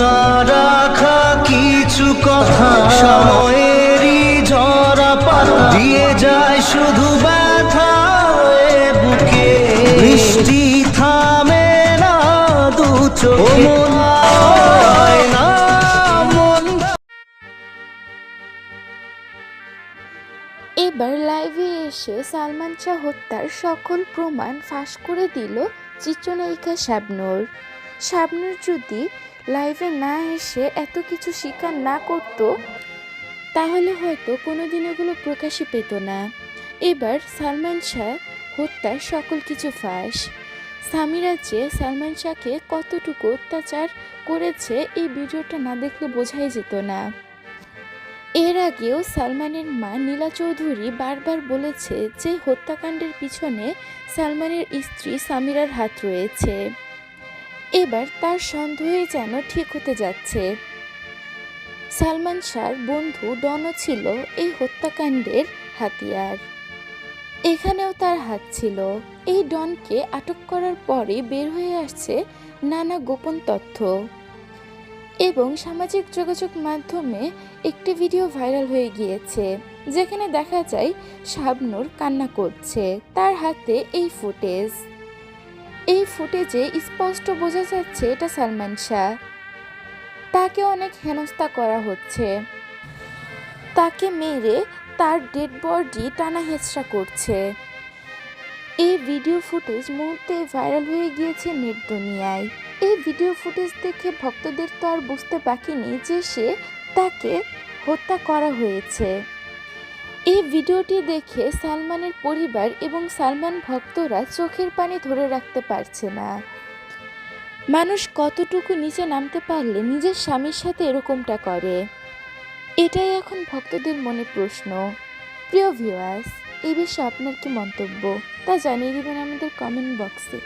না রাখা কিছু কথা সময়েরই ঝরা পাতা দিয়ে যায় শুধু ব্যথা হয়ে বুকে। বৃষ্টি থামে না দু চোখে না মন। এবার লাইভে এসে সালমান শাহ হত্যার সকল প্রমাণ ফাঁস করে দিল চিত্রনায়িকা শাবনূর। শাবনূর যদি লাইভে না এসে এত কিছু স্বীকার না করত তাহলে হয়তো কোনোদিন এগুলো প্রকাশই পেত না। এবার সালমান শাহ হত্যার সকল কিছু ফাঁস। সামিরা যে সালমান শাহকে কতটুকু অত্যাচার করেছে এই ভিডিওটা না দেখলে বোঝাই যেত না। এর আগেও সালমানের মা নীলা চৌধুরী বারবার বলেছে যে হত্যাকাণ্ডের পিছনে সালমানের স্ত্রী সামিরার হাত রয়েছে। এবার তার সন্দেহই যেন ঠিক হতে যাচ্ছে। সালমান শাহর বন্ধু ডনও ছিল এই হত্যাকাণ্ডের হাতিয়ার। এখানেও তার হাত ছিল। এই ডনকে আটক করার পরে বের হয়ে আসছে নানা গোপন তথ্য এবং সামাজিক যোগাযোগ মাধ্যমে একটি ভিডিও ভাইরাল হয়ে গিয়েছে যেখানে দেখা যায় শাবনূর কান্না করছে। তার হাতে এই ফুটেজে স্পষ্ট বোঝা যাচ্ছে এটা সালমান শাহ। তাকে অনেক হেনস্থা করা হচ্ছে, তাকে মেরে তার ডেড বডি টানা হেঁচড়া করছে। এই ভিডিও ফুটেজ মুহূর্তে ভাইরাল হয়ে গিয়েছে নেট দুনিয়ায়। এই ভিডিও ফুটেজ দেখে ভক্তদের তো আর বুঝতে বাকি নেই যে তাকে হত্যা করা হয়েছে। এই ভিডিওটি দেখে সালমানের পরিবার এবং সালমান ভক্তরা চোখের পানি ধরে রাখতে পারছে না। মানুষ কতটুকু নিচে নামতে পারলে নিজের স্বামীর সাথে এরকমটা করে, এটাই এখন ভক্তদের মনে প্রশ্ন। প্রিয় ভিউয়ার্স, এই বিষয়ে আপনার কি মন্তব্য তা জানিয়ে দিবেন আমাদের কমেন্ট বক্সে।